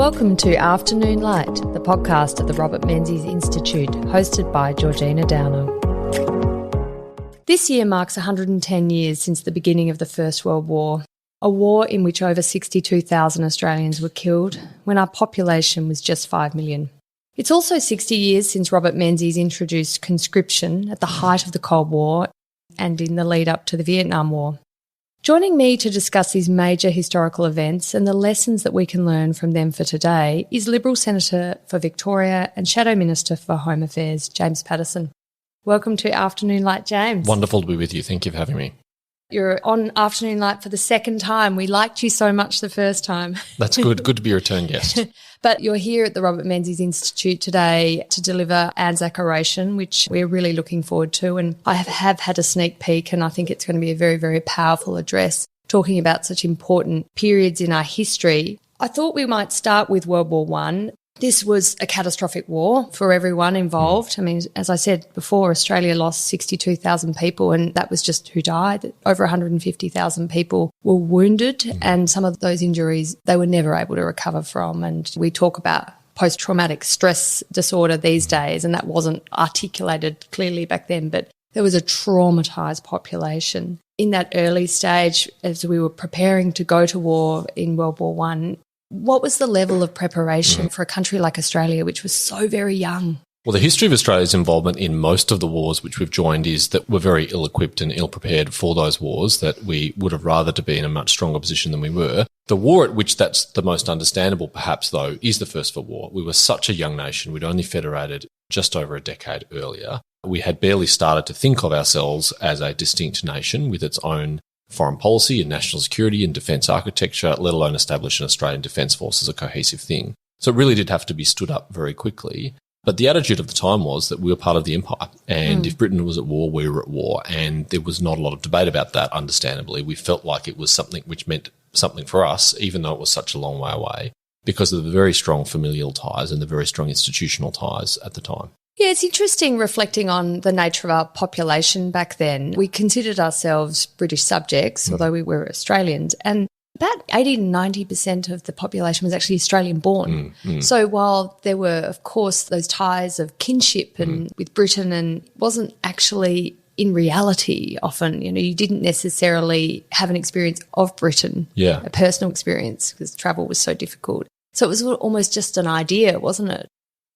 Welcome to Afternoon Light, the podcast of the Robert Menzies Institute, hosted by Georgina Downer. This year marks 110 years since the beginning of the First World War, a war in which over 62,000 Australians were killed when our population was just 5 million. It's also 60 years since Robert Menzies introduced conscription at the height of the Cold War and in the lead up to the Vietnam War. Joining me to discuss these major historical events and the lessons that we can learn from them for today is Liberal Senator for Victoria and Shadow Minister for Home Affairs, James Paterson. Welcome to Afternoon Light, James. Wonderful to be with you. Thank you for having me. You're on Afternoon Light for the second time. We liked you so much the first time. That's good. Good to be a return guest. But you're here at the Robert Menzies Institute today to deliver Anzac Oration, which we're really looking forward to. And I have had a sneak peek, and I think it's going to be a very, very powerful address talking about such important periods in our history. I thought we might start with World War I. This was a catastrophic war for everyone involved. I mean, as I said before, Australia lost 62,000 people, and that was just who died. Over 150,000 people were wounded, and some of those injuries they were never able to recover from. And we talk about post-traumatic stress disorder these days, and that wasn't articulated clearly back then, but there was a traumatised population. In that early stage, as we were preparing to go to war in World War I, what was the level of preparation for a country like Australia, which was so very young? Well, the history of Australia's involvement in most of the wars which we've joined is that we're very ill-equipped and ill-prepared for those wars, that we would have rather to be in a much stronger position than we were. The war at which that's the most understandable, perhaps, though, is the First World War. We were such a young nation. We'd only federated just over a decade earlier. We had barely started to think of ourselves as a distinct nation with its own foreign policy and national security and defence architecture, let alone establish an Australian Defence Force as a cohesive thing. So it really did have to be stood up very quickly. But the attitude of the time was that we were part of the empire, and if Britain was at war, we were at war, and there was not a lot of debate about that, understandably. We felt like it was something which meant something for us, even though it was such a long way away, because of the very strong familial ties and the very strong institutional ties at the time. Yeah, it's interesting reflecting on the nature of our population back then. We considered ourselves British subjects, although we were Australians, and about 80 to 90% of the population was actually Australian-born. So while there were, of course, those ties of kinship and with Britain, and wasn't actually in reality often, you didn't necessarily have an experience of Britain, a personal experience, because travel was so difficult. So it was almost just an idea, wasn't it?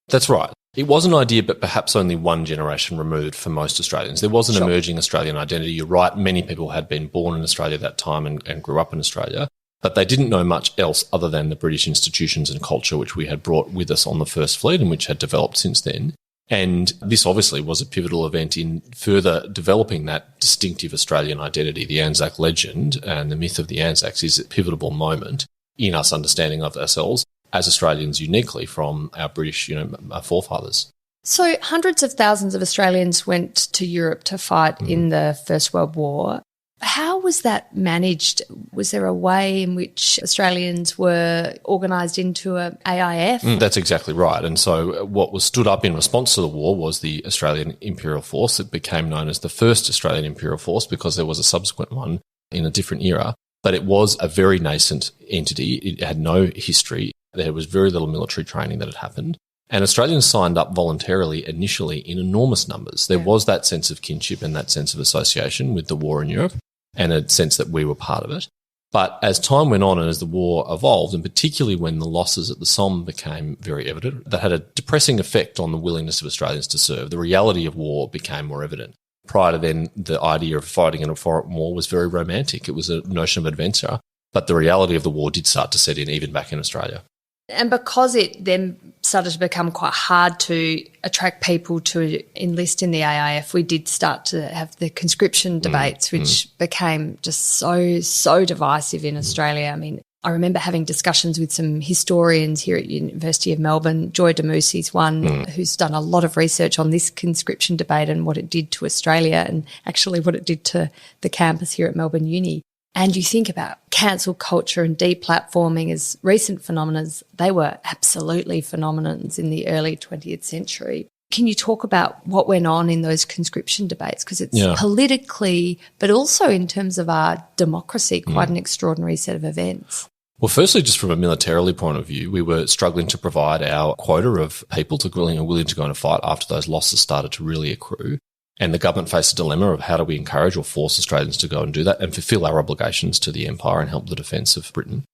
That's right. It was an idea, but perhaps only one generation removed for most Australians. There was an emerging Australian identity. You're right, many people had been born in Australia at that time and grew up in Australia, but they didn't know much else other than the British institutions and culture which we had brought with us on the First Fleet and which had developed since then. And this obviously was a pivotal event in further developing that distinctive Australian identity. The Anzac legend and the myth of the Anzacs is a pivotal moment in us understanding of ourselves as Australians uniquely from our British, our forefathers. So hundreds of thousands of Australians went to Europe to fight in the First World War. How was that managed? Was there a way in which Australians were organised into an AIF? That's exactly right. And so what was stood up in response to the war was the Australian Imperial Force. It became known as the first Australian Imperial Force because there was a subsequent one in a different era. But it was a very nascent entity. It had no history. There was very little military training that had happened. And Australians signed up voluntarily initially in enormous numbers. There was that sense of kinship and that sense of association with the war in Europe and a sense that we were part of it. But as time went on and as the war evolved, and particularly when the losses at the Somme became very evident, that had a depressing effect on the willingness of Australians to serve. The reality of war became more evident. Prior to then, the idea of fighting in a foreign war was very romantic. It was a notion of adventure. But the reality of the war did start to set in, even back in Australia. And because it then started to become quite hard to attract people to enlist in the AIF, we did start to have the conscription debates, which became just so divisive in Australia. I mean, I remember having discussions with some historians here at University of Melbourne. Joy DeMusi's one, who's done a lot of research on this conscription debate and what it did to Australia and actually what it did to the campus here at Melbourne Uni. And you think about cancel culture and deplatforming as recent phenomena, they were absolutely phenomenons in the early 20th century. Can you talk about what went on in those conscription debates? Because it's politically, but also in terms of our democracy, quite an extraordinary set of events. Well, firstly, just from a militarily point of view, we were struggling to provide our quota of people willing to go on a fight after those losses started to really accrue. And the government faced a dilemma of how do we encourage or force Australians to go and do that and fulfil our obligations to the Empire and help the defence of Britain.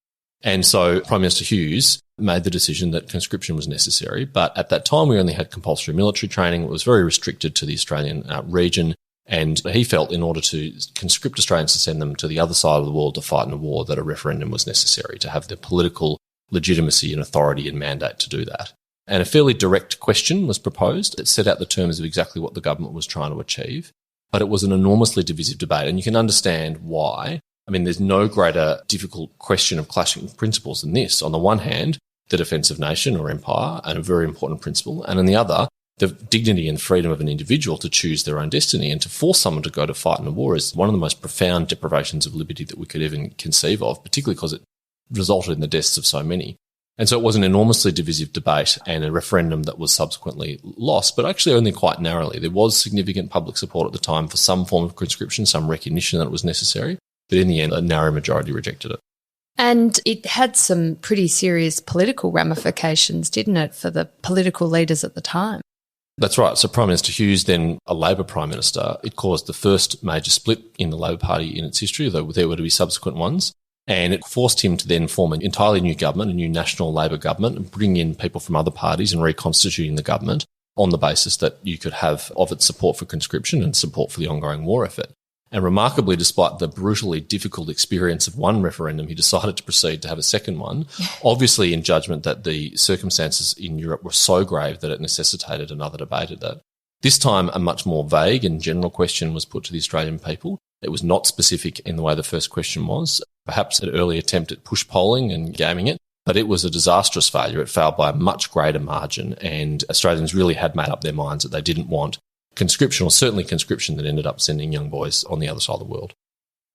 And so Prime Minister Hughes made the decision that conscription was necessary. But at that time, we only had compulsory military training. It was very restricted to the Australian region. And he felt in order to conscript Australians to send them to the other side of the world to fight in a war, that a referendum was necessary to have the political legitimacy and authority and mandate to do that. And a fairly direct question was proposed. It set out the terms of exactly what the government was trying to achieve. But it was an enormously divisive debate. And you can understand why. I mean, there's no greater difficult question of clashing principles than this. On the one hand, the defence of nation or empire, and a very important principle. And on the other, the dignity and freedom of an individual to choose their own destiny, and to force someone to go to fight in a war is one of the most profound deprivations of liberty that we could even conceive of, particularly because it resulted in the deaths of so many. And so it was an enormously divisive debate and a referendum that was subsequently lost, but actually only quite narrowly. There was significant public support at the time for some form of conscription, some recognition that it was necessary, but in the end, a narrow majority rejected it. And it had some pretty serious political ramifications, didn't it, for the political leaders at the time? That's right. So Prime Minister Hughes, then a Labor Prime Minister, it caused the first major split in the Labor Party in its history, though there were to be subsequent ones. And it forced him to then form an entirely new government, a new national Labor government, and bring in people from other parties and reconstituting the government on the basis that you could have of its support for conscription and support for the ongoing war effort. And remarkably, despite the brutally difficult experience of one referendum, he decided to proceed to have a second one, obviously in judgment that the circumstances in Europe were so grave that it necessitated another debate at that. This time, a much more vague and general question was put to the Australian people. It was not specific in the way the first question was, perhaps an early attempt at push polling and gaming it, but it was a disastrous failure. It failed by a much greater margin, and Australians really had made up their minds that they didn't want conscription, or certainly conscription, that ended up sending young boys on the other side of the world.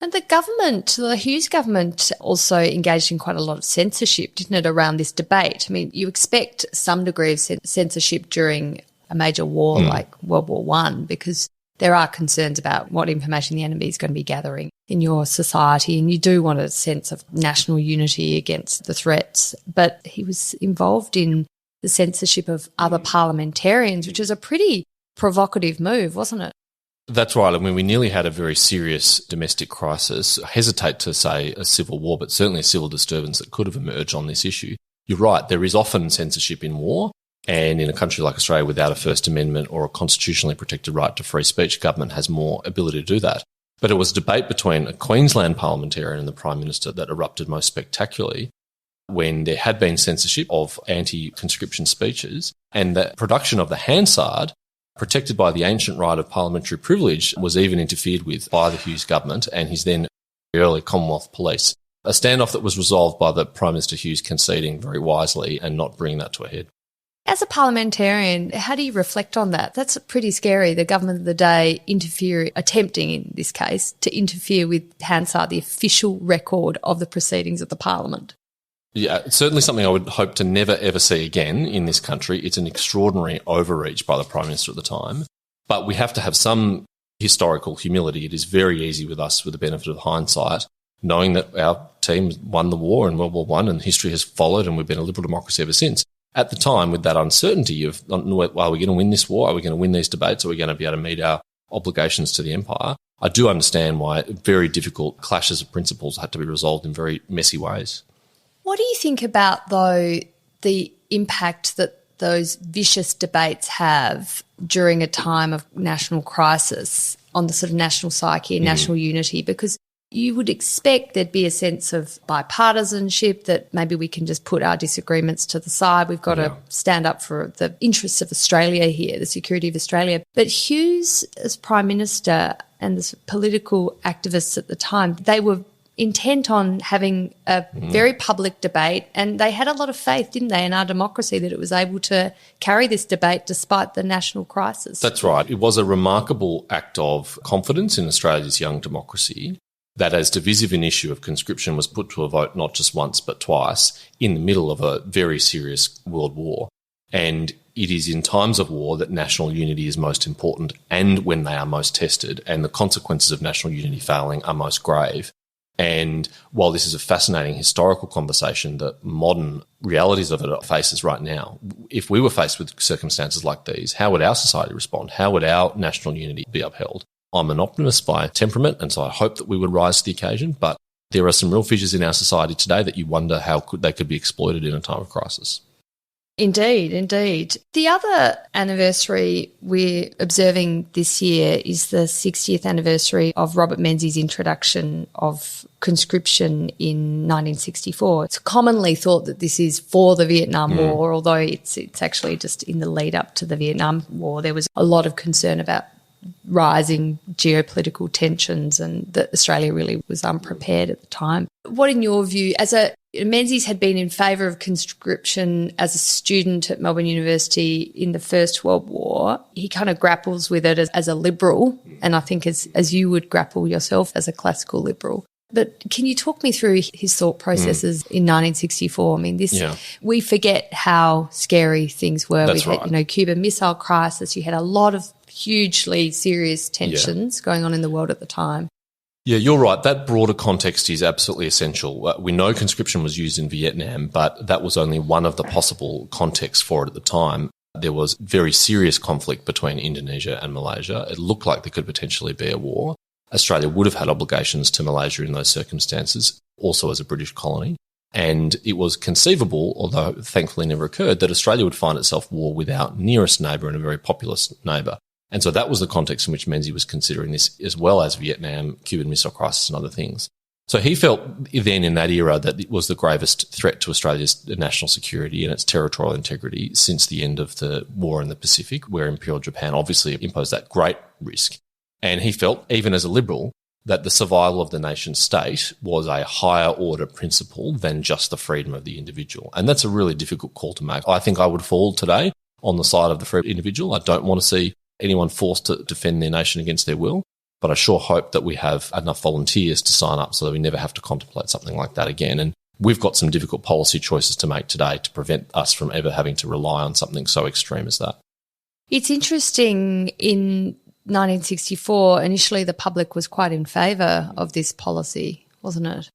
And the Hughes government also engaged in quite a lot of censorship, didn't it, around this debate? I mean, you expect some degree of censorship during a major war like World War I, because there are concerns about what information the enemy is going to be gathering in your society, and you do want a sense of national unity against the threats. But he was involved in the censorship of other parliamentarians, which is a pretty provocative move, wasn't it? That's right. I mean, we nearly had a very serious domestic crisis. I hesitate to say a civil war, but certainly a civil disturbance that could have emerged on this issue. You're right. There is often censorship in war. And in a country like Australia, without a First Amendment or a constitutionally protected right to free speech, government has more ability to do that. But it was a debate between a Queensland parliamentarian and the Prime Minister that erupted most spectacularly when there had been censorship of anti-conscription speeches, and the production of the Hansard, protected by the ancient right of parliamentary privilege, was even interfered with by the Hughes government and his then early Commonwealth Police. A standoff that was resolved by the Prime Minister Hughes conceding very wisely and not bringing that to a head. As a parliamentarian, how do you reflect on that? That's pretty scary, the government of the day attempting in this case, to interfere with Hansard, the official record of the proceedings of the parliament. Yeah, it's certainly something I would hope to never, ever see again in this country. It's an extraordinary overreach by the Prime Minister at the time. But we have to have some historical humility. It is very easy with us, with the benefit of hindsight, knowing that our team won the war in World War I and history has followed and we've been a liberal democracy ever since. At the time, with that uncertainty of, are we going to win this war? Are we going to win these debates? Are we going to be able to meet our obligations to the empire? I do understand why very difficult clashes of principles had to be resolved in very messy ways. What do you think about, though, the impact that those vicious debates have during a time of national crisis on the sort of national psyche and national unity? Because you would expect there'd be a sense of bipartisanship, that maybe we can just put our disagreements to the side. We've got to stand up for the interests of Australia here, the security of Australia. But Hughes, as Prime Minister, and the political activists at the time, they were intent on having a very public debate, and they had a lot of faith, didn't they, in our democracy, that it was able to carry this debate despite the national crisis. That's right. It was a remarkable act of confidence in Australia's young democracy that as divisive an issue of conscription was put to a vote not just once but twice in the middle of a very serious world war. And it is in times of war that national unity is most important, and when they are most tested and the consequences of national unity failing are most grave. And while this is a fascinating historical conversation, the modern realities of it faces right now, if we were faced with circumstances like these, how would our society respond? How would our national unity be upheld? I'm an optimist by temperament, and so I hope that we would rise to the occasion, but there are some real fissures in our society today that you wonder how they could be exploited in a time of crisis. Indeed, indeed. The other anniversary we're observing this year is the 60th anniversary of Robert Menzies' introduction of conscription in 1964. It's commonly thought that this is for the Vietnam War, although it's actually just in the lead up to the Vietnam War. There was a lot of concern about rising geopolitical tensions and that Australia really was unprepared at the time. What, in your view, Menzies had been in favour of conscription as a student at Melbourne University in the First World War. He kind of grapples with it as a liberal, and I think as you would grapple yourself as a classical liberal. But can you talk me through his thought processes in 1964? I mean, we forget how scary things were. That's we had, Cuban Missile Crisis. You had a lot of hugely serious tensions going on in the world at the time. Yeah, you're right. That broader context is absolutely essential. We know conscription was used in Vietnam, but that was only one of the possible contexts for it at the time. There was very serious conflict between Indonesia and Malaysia. It looked like there could potentially be a war. Australia would have had obligations to Malaysia in those circumstances, also as a British colony. And it was conceivable, although thankfully never occurred, that Australia would find itself war with our nearest neighbour and a very populous neighbour. And so that was the context in which Menzies was considering this, as well as Vietnam, Cuban Missile Crisis and other things. So he felt then in that era that it was the gravest threat to Australia's national security and its territorial integrity since the end of the war in the Pacific, where Imperial Japan obviously imposed that great risk. And he felt, even as a liberal, that the survival of the nation state was a higher order principle than just the freedom of the individual. And that's a really difficult call to make. I think I would fall today on the side of the free individual. I don't want to see anyone forced to defend their nation against their will, but I sure hope that we have enough volunteers to sign up so that we never have to contemplate something like that again. And we've got some difficult policy choices to make today to prevent us from ever having to rely on something so extreme as that. It's interesting, in 1964, initially the public was quite in favour of this policy, wasn't it?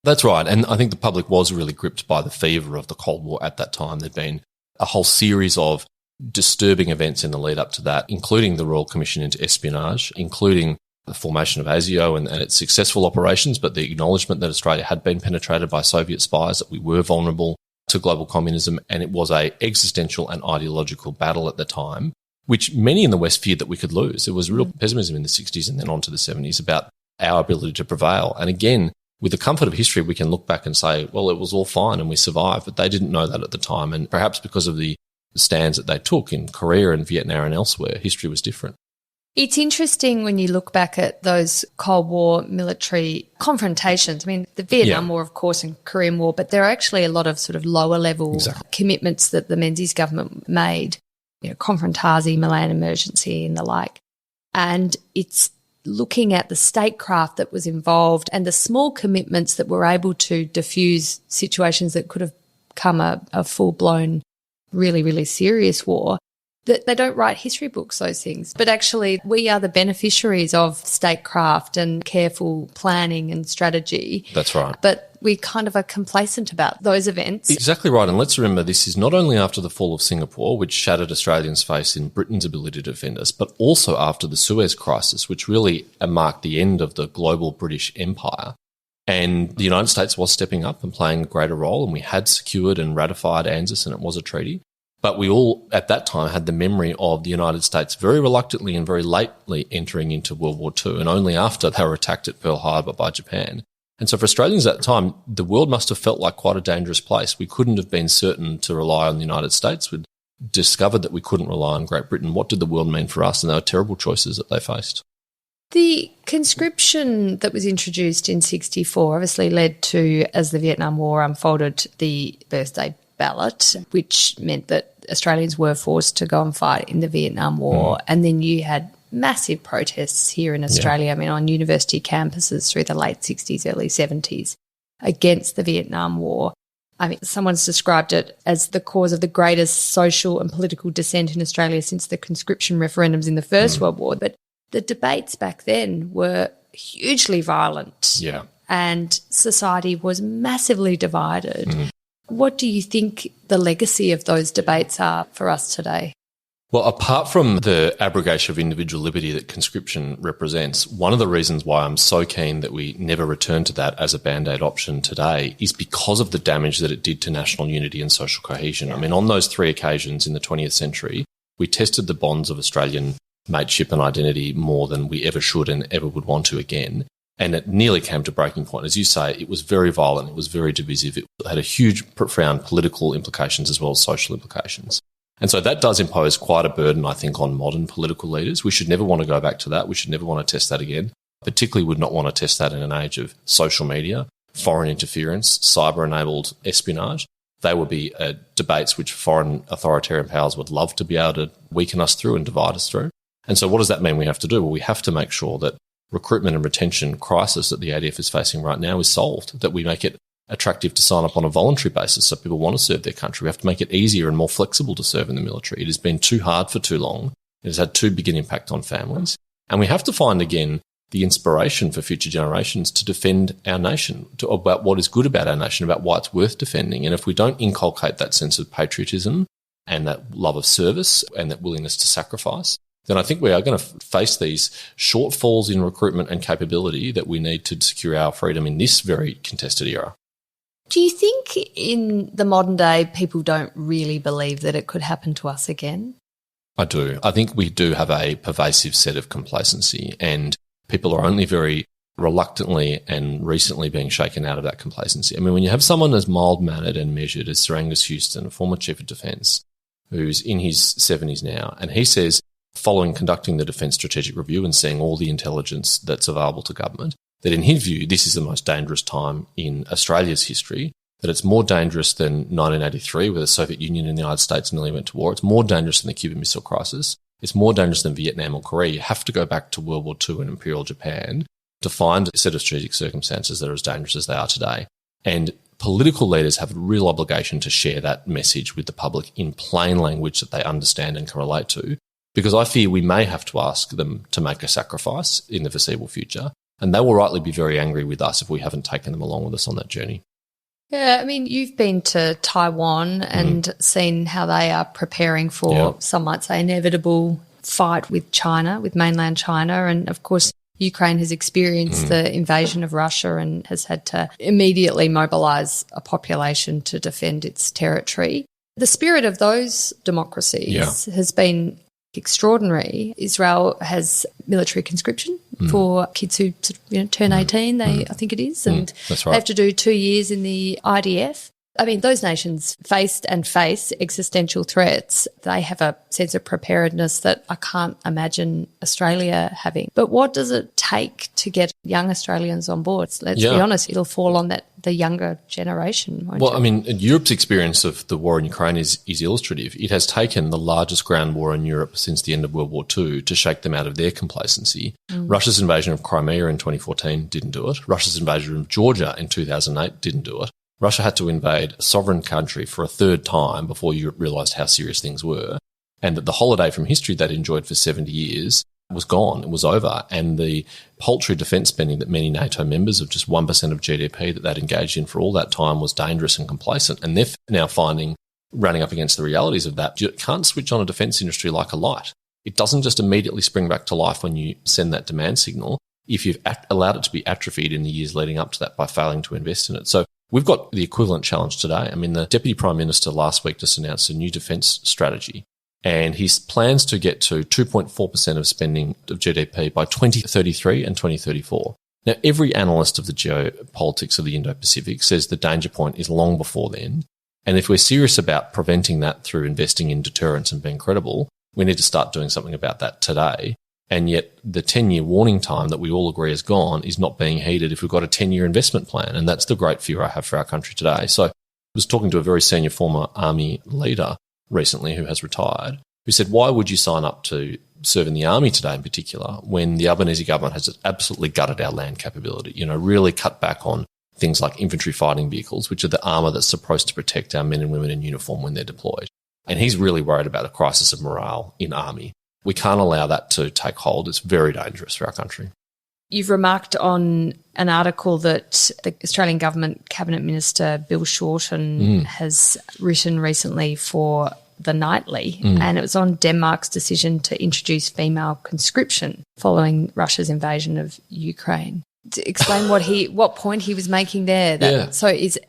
That's right. And I think the public was really gripped by the fever of the Cold War at that time. There'd been a whole series of disturbing events in the lead up to that, including the Royal Commission into Espionage, including the formation of ASIO and its successful operations, but the acknowledgement that Australia had been penetrated by Soviet spies, that we were vulnerable to global communism, and it was a existential and ideological battle at the time, which many in the West feared that we could lose. There was real pessimism in the 60s and then on to the 70s about our ability to prevail. And again, with the comfort of history, we can look back and say, well, it was all fine and we survived, but they didn't know that at the time. And perhaps because of the stands that they took in Korea and Vietnam and elsewhere, history was different. It's interesting when you look back at those Cold War military confrontations. I mean, the Vietnam War, of course, and Korean War, but there are actually a lot of sort of lower level commitments that the Menzies government made, Konfrontasi, Malayan Emergency and the like. And it's looking at the statecraft that was involved and the small commitments that were able to diffuse situations that could have become a full-blown, really, really serious war. That they don't write history books, those things. But actually, we are the beneficiaries of statecraft and careful planning and strategy. That's right. But we kind of are complacent about those events. Exactly right. And let's remember, this is not only after the fall of Singapore, which shattered Australians' faith in Britain's ability to defend us, but also after the Suez Crisis, which really marked the end of the global British Empire. And the United States was stepping up and playing a greater role, and we had secured and ratified ANZUS, and it was a treaty. But we all, at that time, had the memory of the United States very reluctantly and very lately entering into World War II, and only after they were attacked at Pearl Harbor by Japan. And so for Australians at the time, the world must have felt like quite a dangerous place. We couldn't have been certain to rely on the United States. We'd discovered that we couldn't rely on Great Britain. What did the world mean for us? And there were terrible choices that they faced. The conscription that was introduced in 1964 obviously led to, as the Vietnam War unfolded, the birthday ballot, which meant that Australians were forced to go and fight in the Vietnam War. And then you had massive protests here in Australia, I mean, on university campuses through the late 60s, early 70s against the Vietnam War. I mean, someone's described it as the cause of the greatest social and political dissent in Australia since the conscription referendums in the First World War. But the debates back then were hugely violent. Yeah. and society was massively divided. What do you think the legacy of those debates are for us today? Well, apart from the abrogation of individual liberty that conscription represents, one of the reasons why I'm so keen that we never return to that as a band-aid option today is because of the damage that it did to national unity and social cohesion. I mean, on those 3 occasions in the 20th century, we tested the bonds of Australian mateship and identity more than we ever should and ever would want to again. And it nearly came to breaking point. As you say, it was very violent, it was very divisive, it had a huge, profound political implications as well as social implications. And so that does impose quite a burden, I think, on modern political leaders. We should never want to go back to that. We should never want to test that again. Particularly would not want to test that in an age of social media, foreign interference, cyber-enabled espionage. They would be debates which foreign authoritarian powers would love to be able to weaken us through and divide us through. And so what does that mean we have to do? Well, we have to make sure that recruitment and retention crisis that the ADF is facing right now is solved, that we make it attractive to sign up on a voluntary basis so people want to serve their country. We have to make it easier and more flexible to serve in the military. It has been too hard for too long. It has had too big an impact on families. And we have to find, again, the inspiration for future generations to defend our nation, about what is good about our nation, about why it's worth defending. And if we don't inculcate that sense of patriotism and that love of service and that willingness to sacrifice, then I think we are going to face these shortfalls in recruitment and capability that we need to secure our freedom in this very contested era. Do you think in the modern day people don't really believe that it could happen to us again? I do. I think we do have a pervasive set of complacency, and people are only very reluctantly and recently being shaken out of that complacency. I mean, when you have someone as mild-mannered and measured as Sir Angus Houston, a former Chief of Defence, who's in his 70s now, and he says, following conducting the Defence Strategic Review and seeing all the intelligence that's available to government, that in his view, this is the most dangerous time in Australia's history, that it's more dangerous than 1983, where the Soviet Union and the United States nearly went to war. It's more dangerous than the Cuban Missile Crisis. It's more dangerous than Vietnam or Korea. You have to go back to World War II and Imperial Japan to find a set of strategic circumstances that are as dangerous as they are today. And political leaders have a real obligation to share that message with the public in plain language that they understand and can relate to, because I fear we may have to ask them to make a sacrifice in the foreseeable future. And they will rightly be very angry with us if we haven't taken them along with us on that journey. Yeah, I mean, you've been to Taiwan and seen how they are preparing for, some might say, inevitable fight with China, with mainland China. And, of course, Ukraine has experienced the invasion of Russia and has had to immediately mobilise a population to defend its territory. The spirit of those democracies has been extraordinary. Israel has military conscription for kids who turn 18, I think it is, and that's right. They have to do 2 years in the IDF. I mean, those nations faced and face existential threats. They have a sense of preparedness that I can't imagine Australia having. But what does it take to get young Australians on board? Let's be honest, it'll fall on the younger generation, won't it? I mean, Europe's experience of the war in Ukraine is illustrative. It has taken the largest ground war in Europe since the end of World War II to shake them out of their complacency. Russia's invasion of Crimea in 2014 didn't do it. Russia's invasion of Georgia in 2008 didn't do it. Russia had to invade a sovereign country for a third time before Europe realised how serious things were, and that the holiday from history they'd enjoyed for 70 years was gone. It was over. And the paltry defence spending that many NATO members of just 1% of GDP that they'd engaged in for all that time was dangerous and complacent. And they're now finding, running up against the realities of that, you can't switch on a defence industry like a light. It doesn't just immediately spring back to life when you send that demand signal if you've allowed it to be atrophied in the years leading up to that by failing to invest in it. So we've got the equivalent challenge today. I mean, the Deputy Prime Minister last week just announced a new defence strategy, and he plans to get to 2.4% of spending of GDP by 2033 and 2034. Now, every analyst of the geopolitics of the Indo-Pacific says the danger point is long before then, and if we're serious about preventing that through investing in deterrence and being credible, we need to start doing something about that today. And yet the 10-year warning time that we all agree is gone is not being heeded if we've got a 10-year investment plan. And that's the great fear I have for our country today. So I was talking to a very senior former army leader recently who has retired, who said, why would you sign up to serve in the army today in particular when the Albanese government has absolutely gutted our land capability, really cut back on things like infantry fighting vehicles, which are the armour that's supposed to protect our men and women in uniform when they're deployed. And he's really worried about the crisis of morale in army. We can't allow that to take hold. It's very dangerous for our country. You've remarked on an article that the Australian Government Cabinet Minister Bill Shorten has written recently for The Nightly, and it was on Denmark's decision to introduce female conscription following Russia's invasion of Ukraine. To explain what point he was making there. So is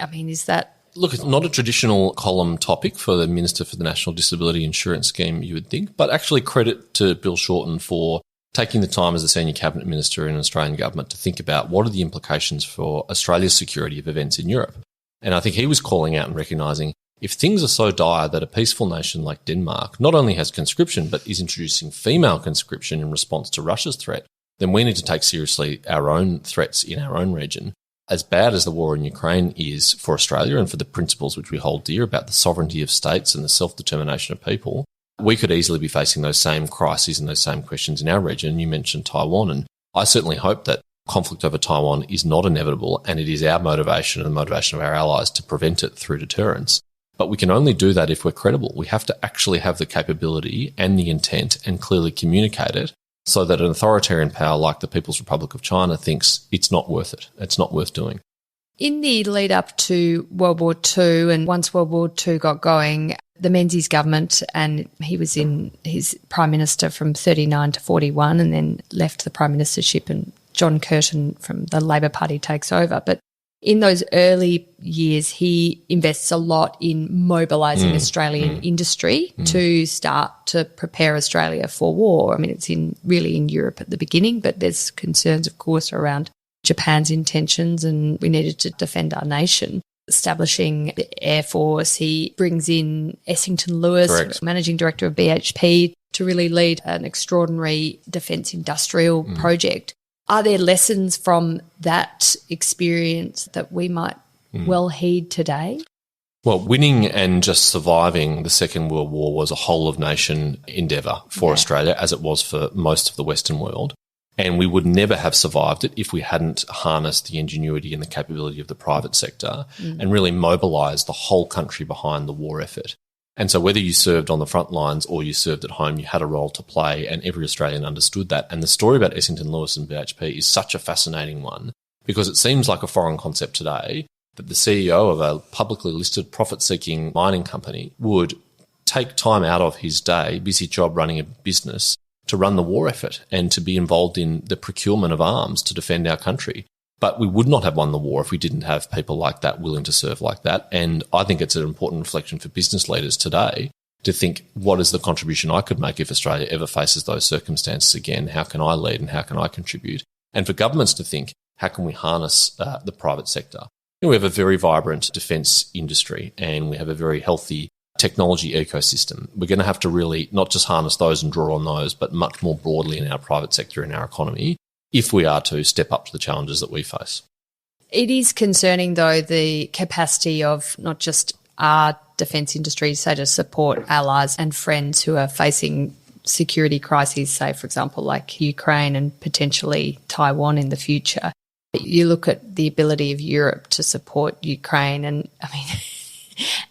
that... Look, it's not a traditional column topic for the Minister for the National Disability Insurance Scheme, you would think, but actually credit to Bill Shorten for taking the time as a senior cabinet minister in an Australian government to think about what are the implications for Australia's security of events in Europe. And I think he was calling out and recognising if things are so dire that a peaceful nation like Denmark not only has conscription but is introducing female conscription in response to Russia's threat, then we need to take seriously our own threats in our own region. As bad as the war in Ukraine is for Australia and for the principles which we hold dear about the sovereignty of states and the self-determination of people, we could easily be facing those same crises and those same questions in our region. You mentioned Taiwan, and I certainly hope that conflict over Taiwan is not inevitable, and it is our motivation and the motivation of our allies to prevent it through deterrence. But we can only do that if we're credible. We have to actually have the capability and the intent and clearly communicate it so that an authoritarian power like the People's Republic of China thinks it's not worth it. It's not worth doing. In the lead up to World War II, and once World War II got going, the Menzies government, and he was in his prime minister from 39 to 41 and then left the prime ministership, and John Curtin from the Labor Party takes over. But in those early years, he invests a lot in mobilising Australian industry to start to prepare Australia for war. I mean, it's really in Europe at the beginning, but there's concerns, of course, around Japan's intentions, and we needed to defend our nation. Establishing the Air Force, he brings in Essington Lewis, Correct. managing director of BHP, to really lead an extraordinary defence industrial project. Are there lessons from that experience that we might well heed today? Well, winning and just surviving the Second World War was a whole-of-nation endeavour for Australia, as it was for most of the Western world. And we would never have survived it if we hadn't harnessed the ingenuity and the capability of the private sector and really mobilised the whole country behind the war effort. And so whether you served on the front lines or you served at home, you had a role to play, and every Australian understood that. And the story about Essington Lewis and BHP is such a fascinating one because it seems like a foreign concept today that the CEO of a publicly listed profit-seeking mining company would take time out of his day, busy job running a business, to run the war effort and to be involved in the procurement of arms to defend our country. But we would not have won the war if we didn't have people like that willing to serve like that. And I think it's an important reflection for business leaders today to think, what is the contribution I could make if Australia ever faces those circumstances again? How can I lead and how can I contribute? And for governments to think, how can we harness the private sector? We have a very vibrant defence industry and we have a very healthy technology ecosystem. We're going to have to really not just harness those and draw on those, but much more broadly in our private sector, in our economy, if we are to step up to the challenges that we face. It is concerning, though, the capacity of not just our defence industry, say, to support allies and friends who are facing security crises, say, for example, like Ukraine and potentially Taiwan in the future. You look at the ability of Europe to support Ukraine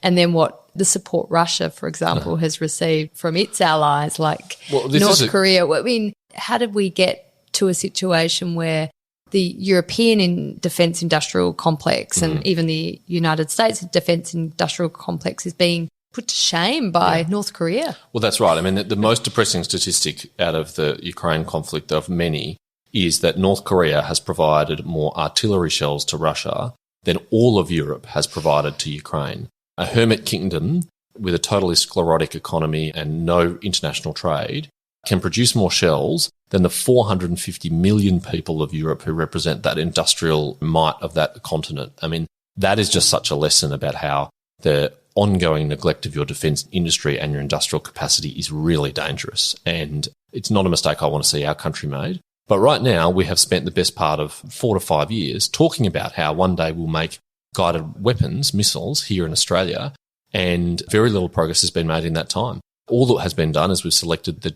and then what the support Russia, for example, has received from its allies like North Korea. I mean, how did we get to a situation where the European defence industrial complex and even the United States defence industrial complex is being put to shame by North Korea? Well, that's right. I mean, the most depressing statistic out of the Ukraine conflict of many is that North Korea has provided more artillery shells to Russia than all of Europe has provided to Ukraine. A hermit kingdom with a totally sclerotic economy and no international trade can produce more shells than the 450 million people of Europe who represent that industrial might of that continent. I mean, that is just such a lesson about how the ongoing neglect of your defence industry and your industrial capacity is really dangerous. And it's not a mistake I want to see our country made. But right now, we have spent the best part of 4 to 5 years talking about how one day we'll make guided weapons, missiles, here in Australia, and very little progress has been made in that time. All that has been done is we've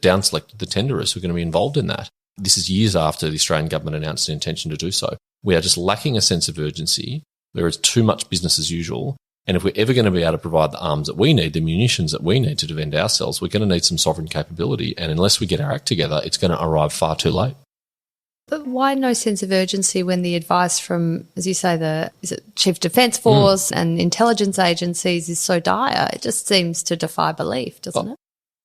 down-selected the tenderers who are going to be involved in that. This is years after the Australian government announced an intention to do so. We are just lacking a sense of urgency. There is too much business as usual. And if we're ever going to be able to provide the arms that we need, the munitions that we need to defend ourselves, we're going to need some sovereign capability. And unless we get our act together, it's going to arrive far too late. But why no sense of urgency when the advice from, as you say, is it Chief Defence Force and intelligence agencies is so dire? It just seems to defy belief, doesn't it?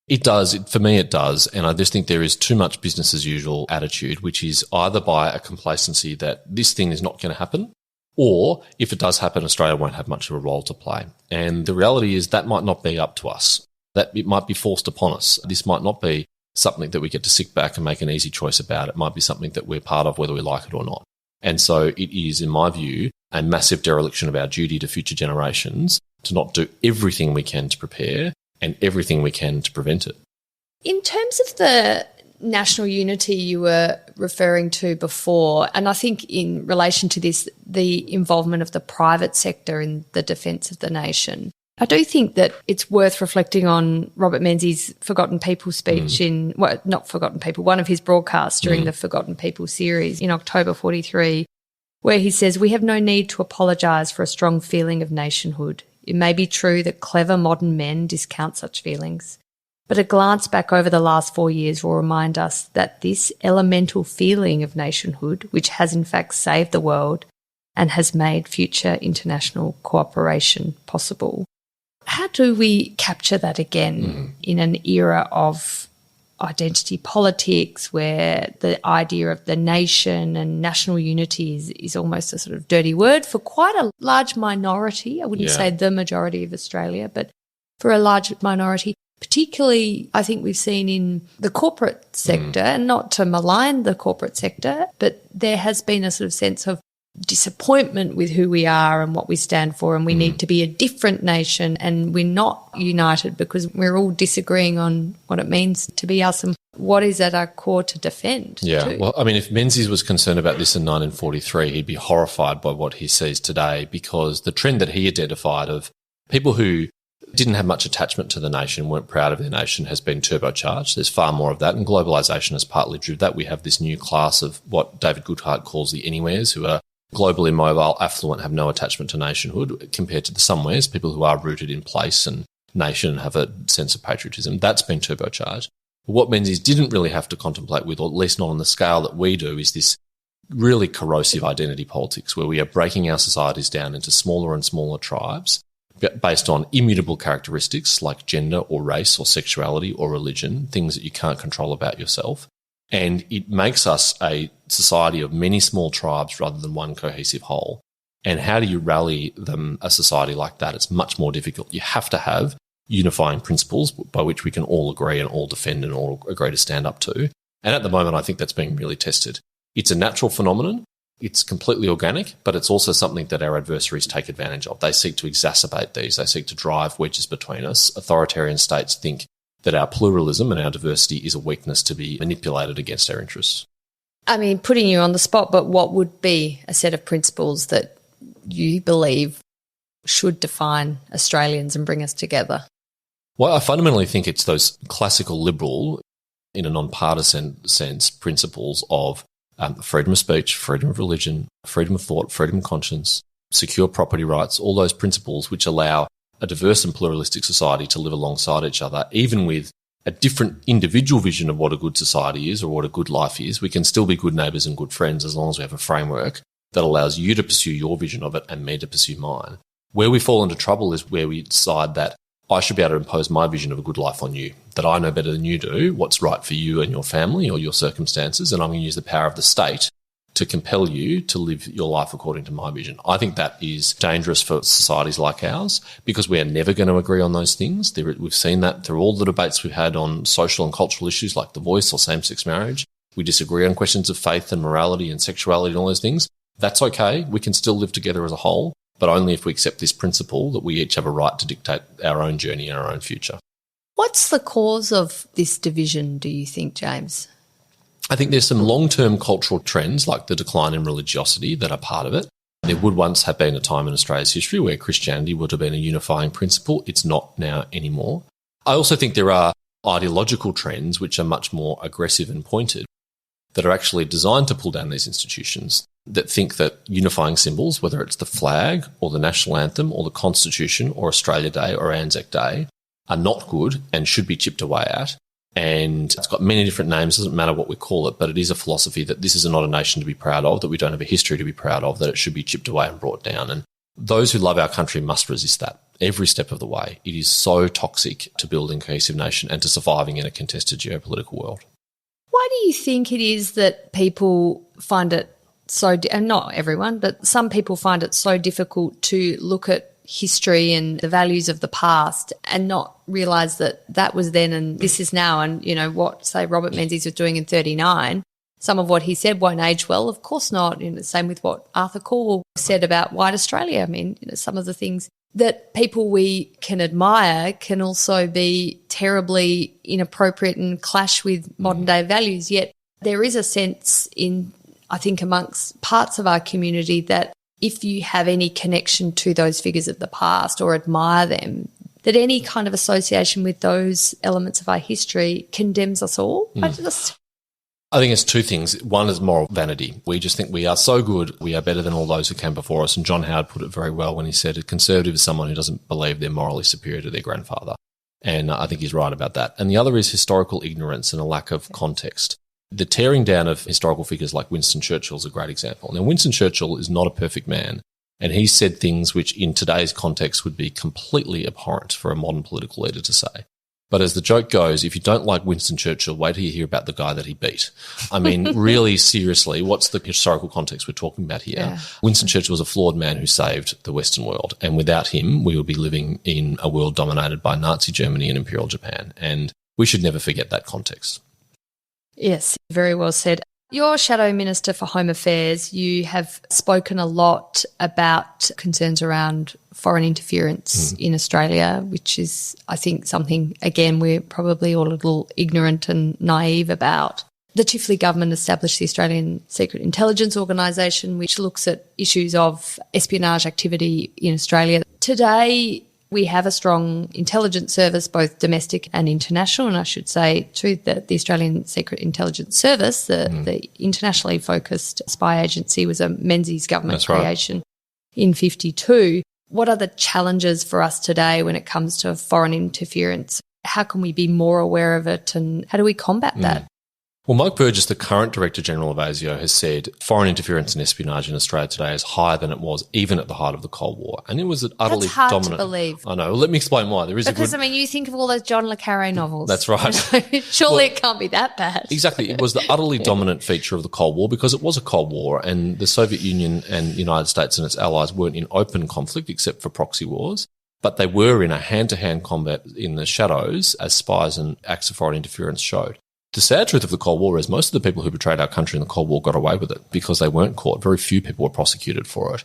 It does. For me, it does. And I just think there is too much business as usual attitude, which is either by a complacency that this thing is not going to happen, or if it does happen, Australia won't have much of a role to play. And the reality is that might not be up to us. That it might be forced upon us. This might not be something that we get to sit back and make an easy choice about. It might be something that we're part of whether we like it or not. And so it is, in my view, a massive dereliction of our duty to future generations to not do everything we can to prepare and everything we can to prevent it. In terms of the national unity you were referring to before, and I think in relation to this, the involvement of the private sector in the defence of the nation, I do think that it's worth reflecting on Robert Menzies' Forgotten People speech one of his broadcasts during the Forgotten People series in October 43, where he says, "We have no need to apologise for a strong feeling of nationhood. It may be true that clever modern men discount such feelings, but a glance back over the last 4 years will remind us that this elemental feeling of nationhood, which has in fact saved the world and has made future international cooperation possible." How do we capture that again in an era of identity politics where the idea of the nation and national unity is almost a sort of dirty word for quite a large minority? I wouldn't say the majority of Australia, but for a large minority, particularly I think we've seen in the corporate sector, and not to malign the corporate sector, but there has been a sort of sense of disappointment with who we are and what we stand for, and we need to be a different nation, and we're not united because we're all disagreeing on what it means to be us and what is at our core to defend. Yeah, well, I mean, if Menzies was concerned about this in 1943, he'd be horrified by what he sees today, because the trend that he identified of people who didn't have much attachment to the nation, weren't proud of their nation, has been turbocharged. There's far more of that, and globalisation has partly driven that. We have this new class of what David Goodhart calls the anywheres, who are globally mobile, affluent, have no attachment to nationhood, compared to the somewheres, people who are rooted in place and nation and have a sense of patriotism. That's been turbocharged. But what Menzies didn't really have to contemplate with, or at least not on the scale that we do, is this really corrosive identity politics where we are breaking our societies down into smaller and smaller tribes based on immutable characteristics like gender or race or sexuality or religion, things that you can't control about yourself. And it makes us a society of many small tribes rather than one cohesive whole. And how do you rally them, a society like that? It's much more difficult. You have to have unifying principles by which we can all agree and all defend and all agree to stand up to. And at the moment, I think that's being really tested. It's a natural phenomenon. It's completely organic, but it's also something that our adversaries take advantage of. They seek to exacerbate these. They seek to drive wedges between us. Authoritarian states think that our pluralism and our diversity is a weakness to be manipulated against our interests. I mean, putting you on the spot, but what would be a set of principles that you believe should define Australians and bring us together? Well, I fundamentally think it's those classical liberal, in a non-partisan sense, principles of freedom of speech, freedom of religion, freedom of thought, freedom of conscience, secure property rights, all those principles which allow a diverse and pluralistic society to live alongside each other, even with a different individual vision of what a good society is or what a good life is. We can still be good neighbours and good friends as long as we have a framework that allows you to pursue your vision of it and me to pursue mine. Where we fall into trouble is where we decide that I should be able to impose my vision of a good life on you, that I know better than you do what's right for you and your family or your circumstances, and I'm going to use the power of the state to compel you to live your life according to my vision. I think that is dangerous for societies like ours because we are never going to agree on those things. We've seen that through all the debates we've had on social and cultural issues like divorce or same-sex marriage. We disagree on questions of faith and morality and sexuality and all those things. That's okay. We can still live together as a whole, but only if we accept this principle that we each have a right to dictate our own journey and our own future. What's the cause of this division, do you think, James? I think there's some long-term cultural trends like the decline in religiosity that are part of it. There would once have been a time in Australia's history where Christianity would have been a unifying principle. It's not now anymore. I also think there are ideological trends which are much more aggressive and pointed that are actually designed to pull down these institutions, that think that unifying symbols, whether it's the flag or the national anthem or the Constitution or Australia Day or Anzac Day, are not good and should be chipped away at. And it's got many different names. It doesn't matter what we call it, but it is a philosophy that this is not a nation to be proud of, that we don't have a history to be proud of, that it should be chipped away and brought down. And those who love our country must resist that every step of the way. It is so toxic to building a cohesive nation and to surviving in a contested geopolitical world. Why do you think it is that people find it so, and not everyone, but some people find it so difficult to look at history and the values of the past and not realise that that was then and this is now? And, you know, what, say, Robert Menzies was doing in 39, some of what he said won't age well. Of course not. You know, same with what Arthur Caldwell said about white Australia. I mean, you know, some of the things that people we can admire can also be terribly inappropriate and clash with modern day values. Yet there is a sense in, I think, amongst parts of our community that if you have any connection to those figures of the past or admire them, that any kind of association with those elements of our history condemns us all. I think it's two things. One is moral vanity. We just think we are so good, we are better than all those who came before us. And John Howard put it very well when he said a conservative is someone who doesn't believe they're morally superior to their grandfather. And I think he's right about that. And the other is historical ignorance and a lack of context. The tearing down of historical figures like Winston Churchill is a great example. Now, Winston Churchill is not a perfect man, and he said things which in today's context would be completely abhorrent for a modern political leader to say. But as the joke goes, if you don't like Winston Churchill, wait till you hear about the guy that he beat. I mean, really seriously, what's the historical context we're talking about here? Yeah. Winston Churchill was a flawed man who saved the Western world. And without him, we would be living in a world dominated by Nazi Germany and Imperial Japan. And we should never forget that context. Yes, very well said. You're Shadow Minister for Home Affairs. You have spoken a lot about concerns around foreign interference in Australia, which is, I think, something, again, we're probably all a little ignorant and naive about. The Chifley government established the Australian Secret Intelligence Organisation, which looks at issues of espionage activity in Australia. Today, we have a strong intelligence service, both domestic and international, and I should say too that the Australian Secret Intelligence Service, the internationally focused spy agency, was a Menzies government creation in 1952. What are the challenges for us today when it comes to foreign interference? How can we be more aware of it, and how do we combat that? Well, Mike Burgess, the current Director General of ASIO, has said foreign interference and espionage in Australia today is higher than it was even at the height of the Cold War. And it was an utterly That's hard dominant. To believe. I know. Well, let me explain why. Because, I mean, you think of all those John le Carré novels. That's right. Surely it can't be that bad. Exactly. It was the utterly dominant feature of the Cold War because it was a Cold War, and the Soviet Union and the United States and its allies weren't in open conflict except for proxy wars. But they were in a hand-to-hand combat in the shadows, as spies and acts of foreign interference showed. The sad truth of the Cold War is most of the people who betrayed our country in the Cold War got away with it because they weren't caught. Very few people were prosecuted for it.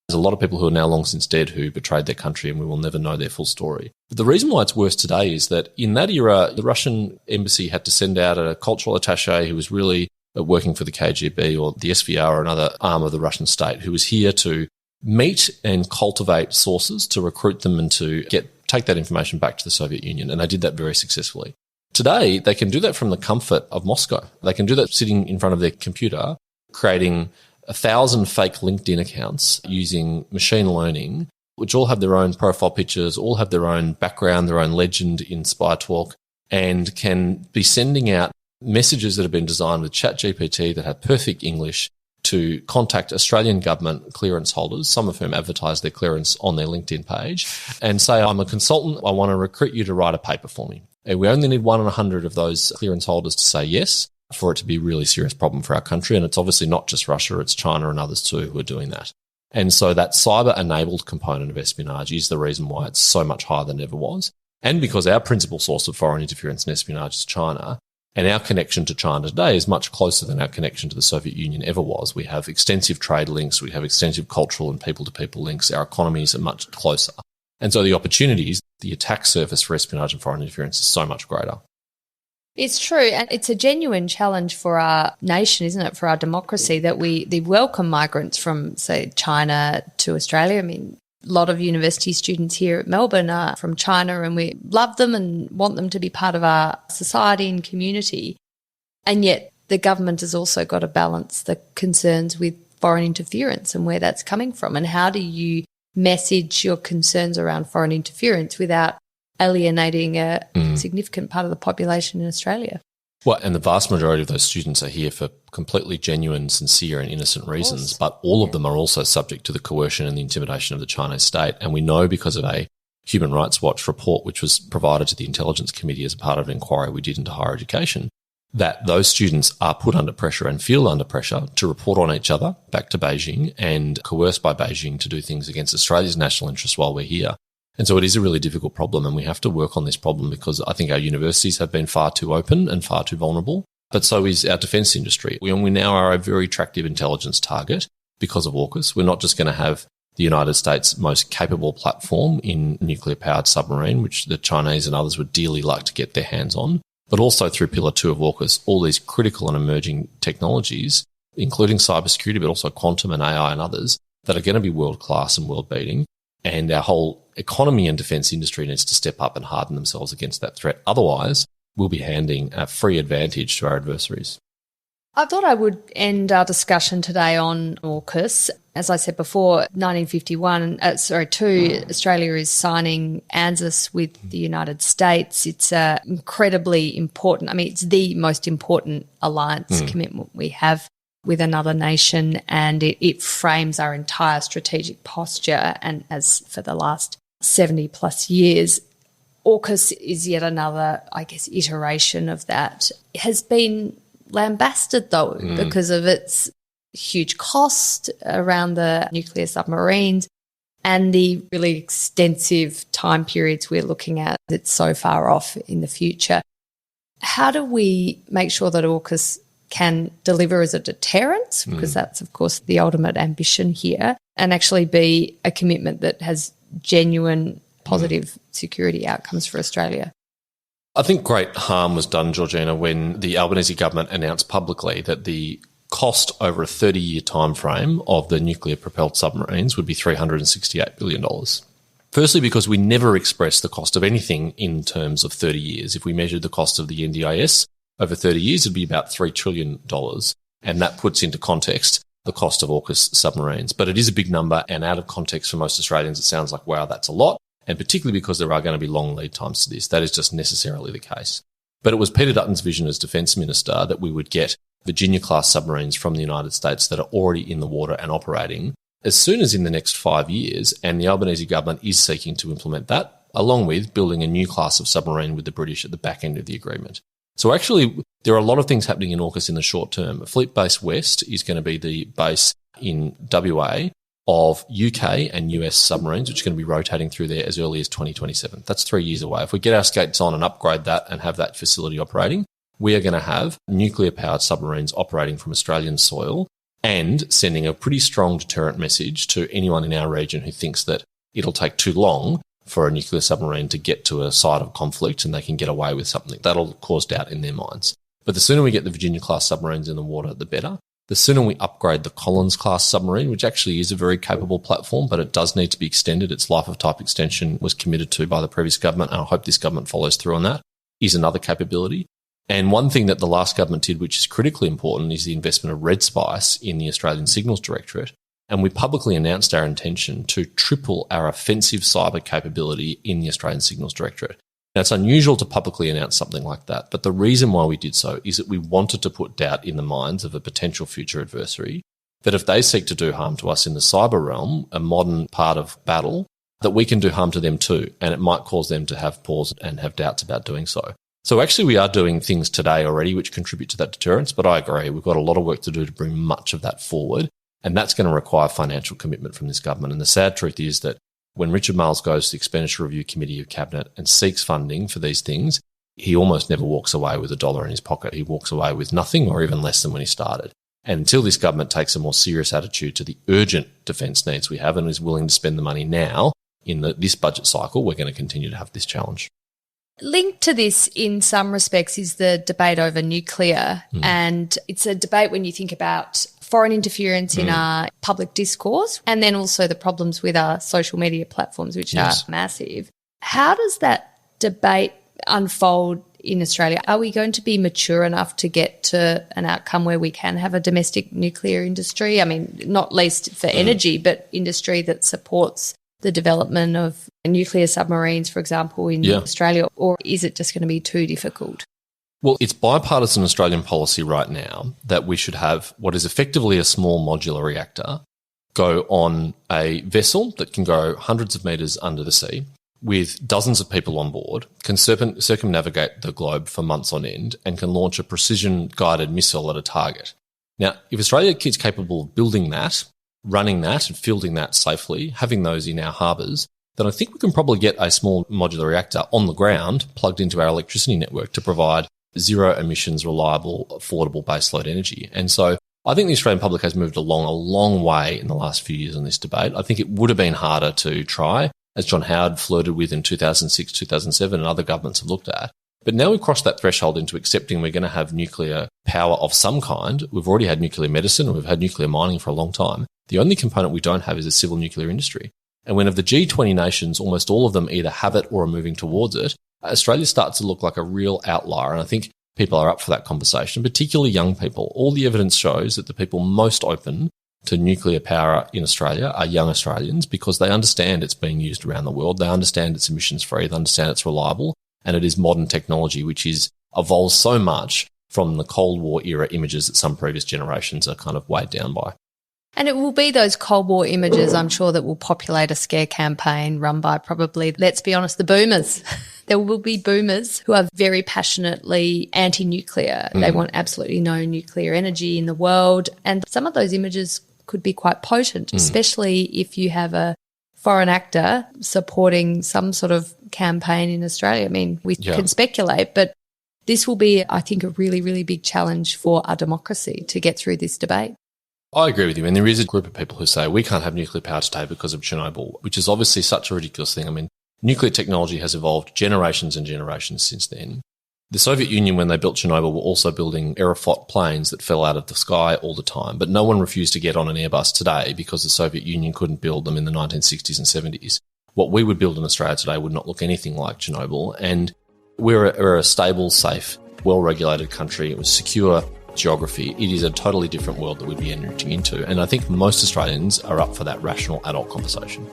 There's a lot of people who are now long since dead who betrayed their country, and we will never know their full story. But the reason why it's worse today is that in that era, the Russian embassy had to send out a cultural attaché who was really working for the KGB or the SVR or another arm of the Russian state, who was here to meet and cultivate sources, to recruit them and to take that information back to the Soviet Union. And they did that very successfully. Today, they can do that from the comfort of Moscow. They can do that sitting in front of their computer, creating 1,000 fake LinkedIn accounts using machine learning, which all have their own profile pictures, all have their own background, their own legend in spy talk, and can be sending out messages that have been designed with ChatGPT that have perfect English to contact Australian government clearance holders, some of whom advertise their clearance on their LinkedIn page, and say, I'm a consultant, I want to recruit you to write a paper for me. And we only need 1 in 100 of those clearance holders to say yes for it to be a really serious problem for our country. And it's obviously not just Russia, it's China and others too who are doing that. And so that cyber-enabled component of espionage is the reason why it's so much higher than it ever was. And because our principal source of foreign interference and espionage is China, and our connection to China today is much closer than our connection to the Soviet Union ever was. We have extensive trade links, we have extensive cultural and people-to-people links, our economies are much closer. And so the opportunities, the attack surface for espionage and foreign interference is so much greater. It's true. And it's a genuine challenge for our nation, isn't it, for our democracy, that we welcome migrants from, say, China to Australia. I mean, a lot of university students here at Melbourne are from China, and we love them and want them to be part of our society and community. And yet the government has also got to balance the concerns with foreign interference and where that's coming from. And how do you message your concerns around foreign interference without alienating a significant part of the population in Australia. Well, and the vast majority of those students are here for completely genuine, sincere and innocent reasons, but all of them are also subject to the coercion and the intimidation of the Chinese state. And we know because of a Human Rights Watch report, which was provided to the Intelligence Committee as a part of an inquiry we did into higher education, that those students are put under pressure and feel under pressure to report on each other back to Beijing and coerced by Beijing to do things against Australia's national interests while we're here. And so it is a really difficult problem, and we have to work on this problem because I think our universities have been far too open and far too vulnerable, but so is our defence industry. We now are a very attractive intelligence target because of AUKUS. We're not just going to have the United States' most capable platform in nuclear-powered submarine, which the Chinese and others would dearly like to get their hands on, but also through Pillar 2 of AUKUS, all these critical and emerging technologies, including cybersecurity, but also quantum and AI and others, that are going to be world-class and world-beating. And our whole economy and defence industry needs to step up and harden themselves against that threat. Otherwise, we'll be handing a free advantage to our adversaries. I thought I would end our discussion today on AUKUS. As I said before, 1951, Australia is signing ANZUS with the United States. It's incredibly important. I mean, it's the most important alliance commitment we have with another nation, and it frames our entire strategic posture. And as for the last 70 plus years, AUKUS is yet another, I guess, iteration of that. It has been lambasted, though, because of its huge cost around the nuclear submarines and the really extensive time periods we're looking at. It's so far off in the future. How do we make sure that AUKUS can deliver as a deterrent, because that's, of course, the ultimate ambition here, and actually be a commitment that has genuine positive security outcomes for Australia? I think great harm was done, Georgina, when the Albanese government announced publicly that the cost over a 30-year time frame of the nuclear-propelled submarines would be $368 billion. Firstly, because we never expressed the cost of anything in terms of 30 years. If we measured the cost of the NDIS over 30 years, it'd be about $3 trillion. And that puts into context the cost of AUKUS submarines. But it is a big number, and out of context for most Australians, it sounds like, wow, that's a lot. And particularly because there are going to be long lead times to this. That is just necessarily the case. But it was Peter Dutton's vision as Defence Minister that we would get Virginia-class submarines from the United States that are already in the water and operating as soon as in the next 5 years. And the Albanese government is seeking to implement that, along with building a new class of submarine with the British at the back end of the agreement. So actually, there are a lot of things happening in AUKUS in the short term. Fleet Base West is going to be the base in WA of UK and US submarines, which are going to be rotating through there as early as 2027. That's 3 years away. If we get our skates on and upgrade that and have that facility operating, we are going to have nuclear-powered submarines operating from Australian soil and sending a pretty strong deterrent message to anyone in our region who thinks that it'll take too long for a nuclear submarine to get to a site of conflict and they can get away with something. That'll cause doubt in their minds. But the sooner we get the Virginia-class submarines in the water, the better. The sooner we upgrade the Collins-class submarine, which actually is a very capable platform, but it does need to be extended. Its life of type extension was committed to by the previous government, and I hope this government follows through on that, is another capability. And one thing that the last government did, which is critically important, is the investment of Red Spice in the Australian Signals Directorate. And we publicly announced our intention to triple our offensive cyber capability in the Australian Signals Directorate. Now, it's unusual to publicly announce something like that, but the reason why we did so is that we wanted to put doubt in the minds of a potential future adversary that if they seek to do harm to us in the cyber realm, a modern part of battle, that we can do harm to them too, and it might cause them to have pause and have doubts about doing so. So actually we are doing things today already which contribute to that deterrence, but I agree, we've got a lot of work to do to bring much of that forward, and that's going to require financial commitment from this government. And the sad truth is that when Richard Marles goes to the Expenditure Review Committee of Cabinet and seeks funding for these things, he almost never walks away with $1 in his pocket. He walks away with nothing or even less than when he started. And until this government takes a more serious attitude to the urgent defence needs we have and is willing to spend the money now in this budget cycle, we're going to continue to have this challenge. Linked to this in some respects is the debate over nuclear, and it's a debate when you think about foreign interference in our public discourse and then also the problems with our social media platforms, which are massive. How does that debate unfold in Australia? Are we going to be mature enough to get to an outcome where we can have a domestic nuclear industry? I mean, not least for energy, but industry that supports the development of nuclear submarines, for example, in Australia, or is it just going to be too difficult? Well, it's bipartisan Australian policy right now that we should have what is effectively a small modular reactor go on a vessel that can go hundreds of metres under the sea with dozens of people on board, can circumnavigate the globe for months on end, and can launch a precision-guided missile at a target. Now, if Australia is capable of building that, running that and fielding that safely, having those in our harbours, then I think we can probably get a small modular reactor on the ground plugged into our electricity network to provide zero emissions, reliable, affordable baseload energy. And so I think the Australian public has moved along a long way in the last few years on this debate. I think it would have been harder to try, as John Howard flirted with in 2006, 2007, and other governments have looked at. But now we've crossed that threshold into accepting we're going to have nuclear power of some kind. We've already had nuclear medicine and we've had nuclear mining for a long time. The only component we don't have is a civil nuclear industry. And when of the G20 nations, almost all of them either have it or are moving towards it, Australia starts to look like a real outlier. And I think people are up for that conversation, particularly young people. All the evidence shows that the people most open to nuclear power in Australia are young Australians because they understand it's being used around the world. They understand it's emissions free. They understand it's reliable. And it is modern technology, which is evolved so much from the Cold War era images that some previous generations are kind of weighed down by. And it will be those Cold War images, I'm sure, that will populate a scare campaign run by probably, let's be honest, the boomers. There will be boomers who are very passionately anti-nuclear. They want absolutely no nuclear energy in the world. And some of those images could be quite potent, especially if you have a foreign actor supporting some sort of campaign in Australia. I mean, we can speculate, but this will be, I think, a really, really big challenge for our democracy to get through this debate. I agree with you. And there is a group of people who say we can't have nuclear power today because of Chernobyl, which is obviously such a ridiculous thing. I mean, nuclear technology has evolved generations and generations since then. The Soviet Union, when they built Chernobyl, were also building Aeroflot planes that fell out of the sky all the time. But no one refused to get on an Airbus today because the Soviet Union couldn't build them in the 1960s and 70s. What we would build in Australia today would not look anything like Chernobyl. And we're a stable, safe, well-regulated country. It was secure geography. It is a totally different world that we'd be entering into. And I think most Australians are up for that rational adult conversation.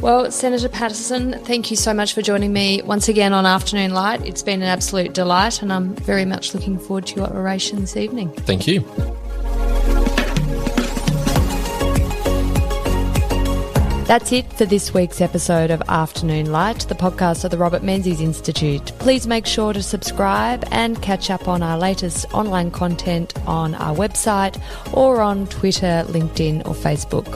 Well, Senator Paterson, thank you so much for joining me once again on Afternoon Light. It's been an absolute delight, and I'm very much looking forward to your oration this evening. Thank you. That's it for this week's episode of Afternoon Light, the podcast of the Robert Menzies Institute. Please make sure to subscribe and catch up on our latest online content on our website or on Twitter, LinkedIn or Facebook.